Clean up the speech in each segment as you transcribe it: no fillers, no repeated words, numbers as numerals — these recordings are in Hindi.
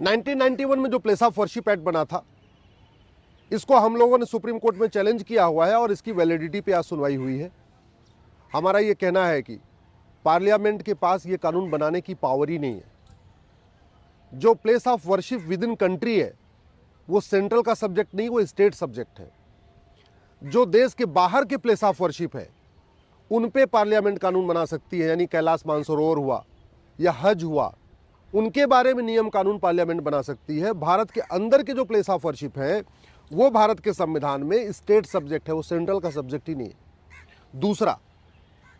1991 में जो प्लेस ऑफ वर्शिप एक्ट बना था, इसको हम लोगों ने सुप्रीम कोर्ट में चैलेंज किया हुआ है और इसकी वैलिडिटी पे आज सुनवाई हुई है। हमारा ये कहना है कि पार्लियामेंट के पास ये कानून बनाने की पावर ही नहीं है। जो place of worship with in country है वो सेंट्रल का सब्जेक्ट नहीं, वो स्टेट सब्जेक्ट है। जो देश के बाहर के प्लेस ऑफ वर्शिप है उन पे पार्लियामेंट कानून बना सकती है, यानी कैलाश मानसरोवर हुआ या हज हुआ, उनके बारे में नियम कानून पार्लियामेंट बना सकती है। भारत के अंदर के जो प्लेस ऑफ वर्शिप है वो भारत के संविधान में स्टेट सब्जेक्ट है, वो सेंट्रल का सब्जेक्ट ही नहीं है। दूसरा,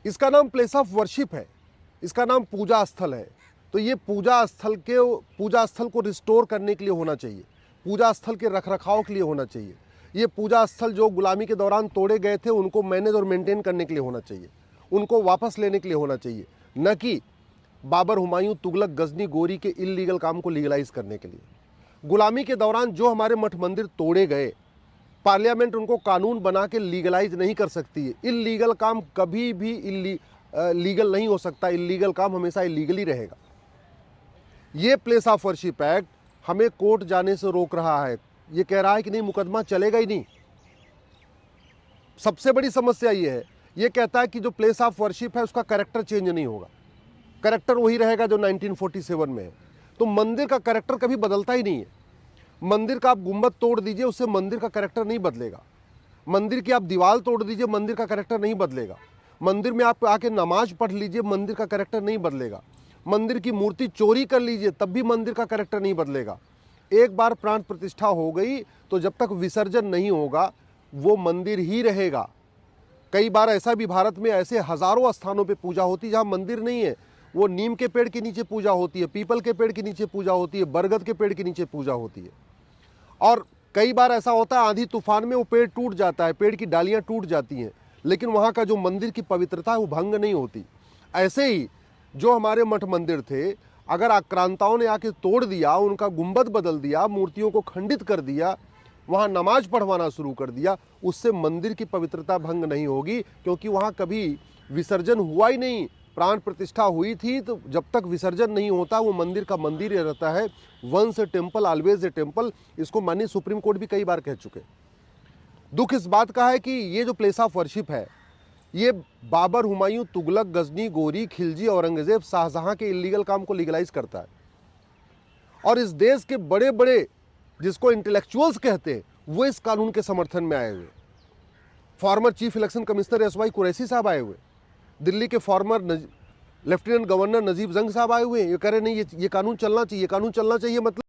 इसका नाम प्लेस ऑफ वर्शिप है, इसका नाम पूजा स्थल है, तो ये पूजा स्थल को रिस्टोर करने के लिए होना चाहिए, पूजा स्थल के रखरखाव के लिए होना चाहिए। ये पूजा स्थल जो गुलामी के दौरान तोड़े गए थे उनको मैनेज और मेंटेन करने के लिए होना चाहिए, उनको वापस लेने के लिए होना चाहिए, न कि बाबर, हुमायूं, तुगलक, गजनी, गोरी के इल्लीगल काम को लीगलाइज करने के लिए। गुलामी के दौरान जो हमारे मठ मंदिर तोड़े गए, पार्लियामेंट उनको कानून बना के लीगलाइज नहीं कर सकती है। इल्लीगल काम कभी भी लीगल नहीं हो सकता, इल्लीगल काम हमेशा इल्लीगल ही रहेगा। ये प्लेस ऑफ वर्शिप एक्ट हमें कोर्ट जाने से रोक रहा है, ये कह रहा है कि नहीं मुकदमा चलेगा ही नहीं। सबसे बड़ी समस्या ये है, ये कहता है कि जो प्लेस ऑफ वर्शिप है उसका कैरेक्टर चेंज नहीं होगा, कैरेक्टर वही रहेगा जो 1947 में है। तो मंदिर का कैरेक्टर कभी बदलता ही नहीं है। मंदिर का आप गुंबद तोड़ दीजिए, उससे मंदिर का कैरेक्टर नहीं बदलेगा। मंदिर की आप दीवार तोड़ दीजिए, मंदिर का कैरेक्टर नहीं बदलेगा। मंदिर में आप आके नमाज पढ़ लीजिए, मंदिर का कैरेक्टर नहीं बदलेगा। मंदिर की मूर्ति चोरी कर लीजिए, तब भी मंदिर का कैरेक्टर नहीं बदलेगा। एक बार प्राण प्रतिष्ठा हो गई तो जब तक विसर्जन नहीं होगा वो मंदिर ही रहेगा। कई बार ऐसा भी भारत में ऐसे हजारों स्थानों पे पूजा होती है जहां मंदिर नहीं है, वो नीम के पेड़ के नीचे पूजा होती है, पीपल के पेड़ के नीचे पूजा होती है, बरगद के पेड़ के नीचे पूजा होती है। और कई बार ऐसा होता है आंधी तूफान में वो पेड़ टूट जाता है, पेड़ की डालियां टूट जाती हैं, लेकिन वहां का जो मंदिर की पवित्रता है वो भंग नहीं होती। ऐसे ही जो हमारे मठ मंदिर थे, अगर आक्रांताओं ने आके तोड़ दिया, उनका गुंबद बदल दिया, मूर्तियों को खंडित कर दिया, वहां नमाज पढ़वाना शुरू कर दिया, उससे मंदिर की पवित्रता भंग नहीं होगी, क्योंकि वहां कभी विसर्जन हुआ ही नहीं। प्राण प्रतिष्ठा हुई थी तो जब तक विसर्जन नहीं होता वो मंदिर का मंदिर ही रहता है। Once a temple always a temple, इसको माननीय सुप्रीम कोर्ट भी कई बार कह चुके। दुख इस बात का है कि ये जो प्लेस ऑफ वर्शिप है ये बाबर, हुमायूं, तुगलक, गजनी, गोरी, खिलजी, औरंगजेब, शाहजहां के इलीगल काम को लीगलाइज करता है। और इस देश के बड़े बड़े जिसको इंटेलेक्चुअल्स कहते हैं वो इस कानून के समर्थन में आए हुए। Former chief election commissioner SY Qureshi साहब आए हुए, दिल्ली के फॉर्मर लेफ्टिनेंट गवर्नर नजीब जंग साहब आए हुए हैं। ये कह रहे नहीं ये कानून चलना चाहिए, कानून चलना चाहिए मतलब